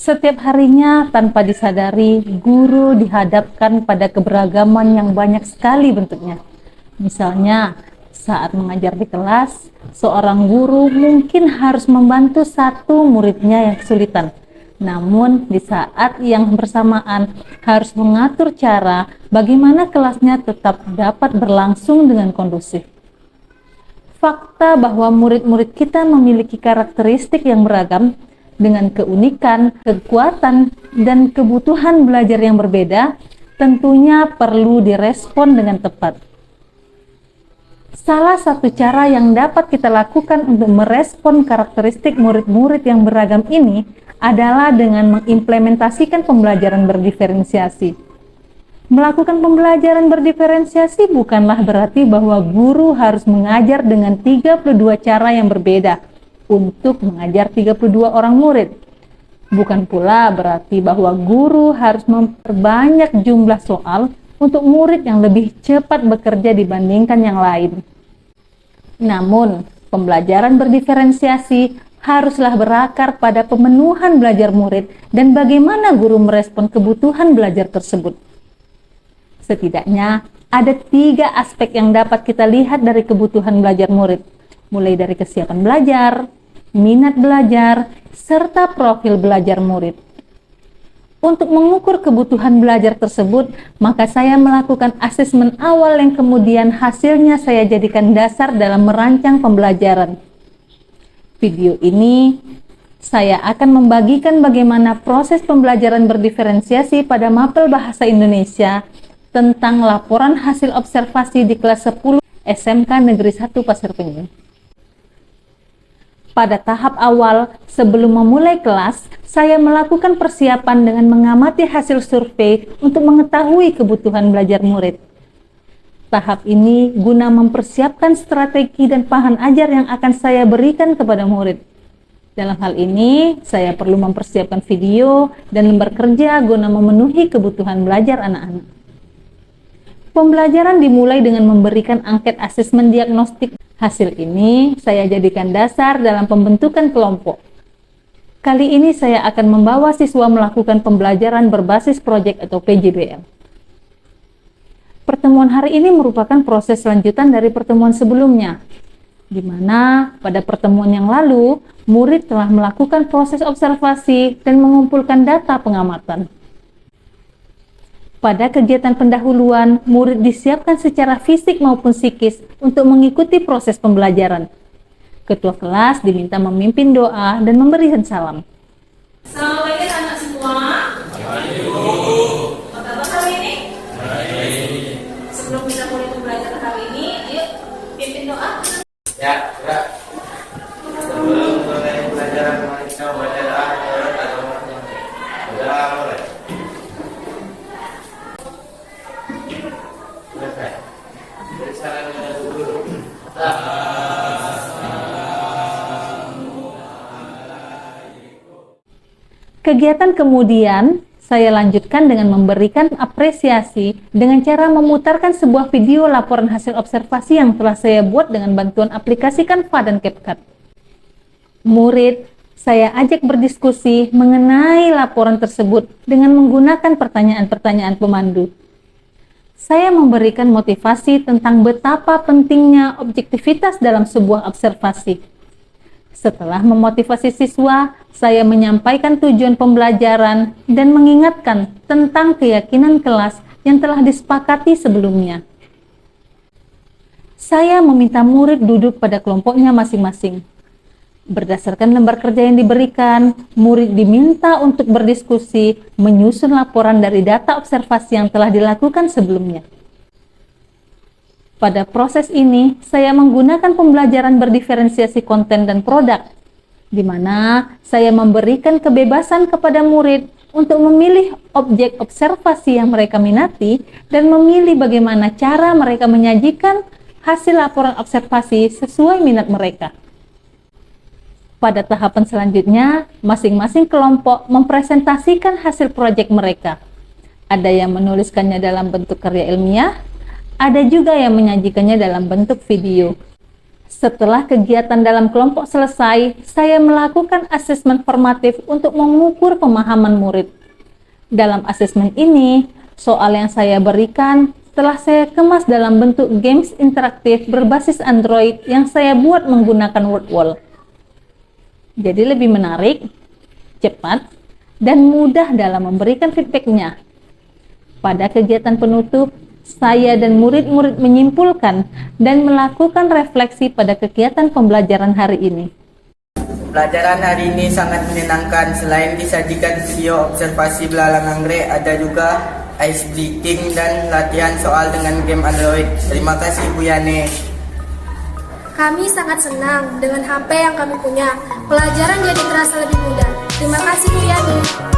Setiap harinya tanpa disadari, guru dihadapkan pada keberagaman yang banyak sekali bentuknya. Misalnya, saat mengajar di kelas, seorang guru mungkin harus membantu satu muridnya yang kesulitan. Namun, di saat yang bersamaan harus mengatur cara bagaimana kelasnya tetap dapat berlangsung dengan kondusif. Fakta bahwa murid-murid kita memiliki karakteristik yang beragam dengan keunikan, kekuatan, dan kebutuhan belajar yang berbeda, tentunya perlu direspon dengan tepat. Salah satu cara yang dapat kita lakukan untuk merespon karakteristik murid-murid yang beragam ini adalah dengan mengimplementasikan pembelajaran berdiferensiasi. Melakukan pembelajaran berdiferensiasi bukanlah berarti bahwa guru harus mengajar dengan 32 cara yang berbeda untuk mengajar 32 orang murid. Bukan pula berarti bahwa guru harus memperbanyak jumlah soal untuk murid yang lebih cepat bekerja dibandingkan yang lain. Namun, pembelajaran berdiferensiasi haruslah berakar pada pemenuhan belajar murid dan bagaimana guru merespon kebutuhan belajar tersebut. Setidaknya, ada 3 aspek yang dapat kita lihat dari kebutuhan belajar murid, mulai dari kesiapan belajar, minat belajar, serta profil belajar murid. Untuk mengukur kebutuhan belajar tersebut, maka saya melakukan asesmen awal yang kemudian hasilnya saya jadikan dasar dalam merancang pembelajaran. Video ini, saya akan membagikan bagaimana proses pembelajaran berdiferensiasi pada Mapel Bahasa Indonesia tentang laporan hasil observasi di kelas 10 SMK Negeri 1 Pasir Penyu. Pada tahap awal, sebelum memulai kelas, saya melakukan persiapan dengan mengamati hasil survei untuk mengetahui kebutuhan belajar murid. Tahap ini guna mempersiapkan strategi dan bahan ajar yang akan saya berikan kepada murid. Dalam hal ini, saya perlu mempersiapkan video dan lembar kerja guna memenuhi kebutuhan belajar anak-anak. Pembelajaran dimulai dengan memberikan angket asesmen diagnostik. Hasil ini saya jadikan dasar dalam pembentukan kelompok. Kali ini saya akan membawa siswa melakukan pembelajaran berbasis proyek atau PJBL. Pertemuan hari ini merupakan proses lanjutan dari pertemuan sebelumnya, di mana pada pertemuan yang lalu, murid telah melakukan proses observasi dan mengumpulkan data pengamatan. Pada kegiatan pendahuluan, murid disiapkan secara fisik maupun psikis untuk mengikuti proses pembelajaran. Ketua kelas diminta memimpin doa dan memberikan salam. Selamat pagi anak semua. Pagi, Bu. Apa kabar hari ini? Baik. Sebelum kita mulai pembelajaran hari ini, yuk pimpin doa. Ya. Sebelum mulai pembelajaran, mari kita baca doa. Sudah mulai. Selesai. Beri salam kepada guru. Kegiatan kemudian saya lanjutkan dengan memberikan apresiasi dengan cara memutarkan sebuah video laporan hasil observasi yang telah saya buat dengan bantuan aplikasi Canva dan CapCut. Murid saya ajak berdiskusi mengenai laporan tersebut dengan menggunakan pertanyaan-pertanyaan pemandu. Saya memberikan motivasi tentang betapa pentingnya objektivitas dalam sebuah observasi. Setelah memotivasi siswa, saya menyampaikan tujuan pembelajaran dan mengingatkan tentang keyakinan kelas yang telah disepakati sebelumnya. Saya meminta murid duduk pada kelompoknya masing-masing. Berdasarkan lembar kerja yang diberikan, murid diminta untuk berdiskusi menyusun laporan dari data observasi yang telah dilakukan sebelumnya. Pada proses ini, saya menggunakan pembelajaran berdiferensiasi konten dan produk, di mana saya memberikan kebebasan kepada murid untuk memilih objek observasi yang mereka minati dan memilih bagaimana cara mereka menyajikan hasil laporan observasi sesuai minat mereka. Pada tahapan selanjutnya, masing-masing kelompok mempresentasikan hasil proyek mereka. Ada yang menuliskannya dalam bentuk karya ilmiah, ada juga yang menyajikannya dalam bentuk video. Setelah kegiatan dalam kelompok selesai, saya melakukan asesmen formatif untuk mengukur pemahaman murid. Dalam asesmen ini, soal yang saya berikan telah saya kemas dalam bentuk games interaktif berbasis Android yang saya buat menggunakan WordWall. Jadi lebih menarik, cepat, dan mudah dalam memberikan feedbacknya. Pada kegiatan penutup, saya dan murid-murid menyimpulkan dan melakukan refleksi pada kegiatan pembelajaran hari ini. Pelajaran hari ini sangat menyenangkan. Selain disajikan video observasi belalang anggrek, ada juga ice breaking dan latihan soal dengan game Android. Terima kasih Bu Yani. Kami sangat senang dengan HP yang kami punya. Pelajaran jadi terasa lebih mudah. Terima kasih Bu Yani.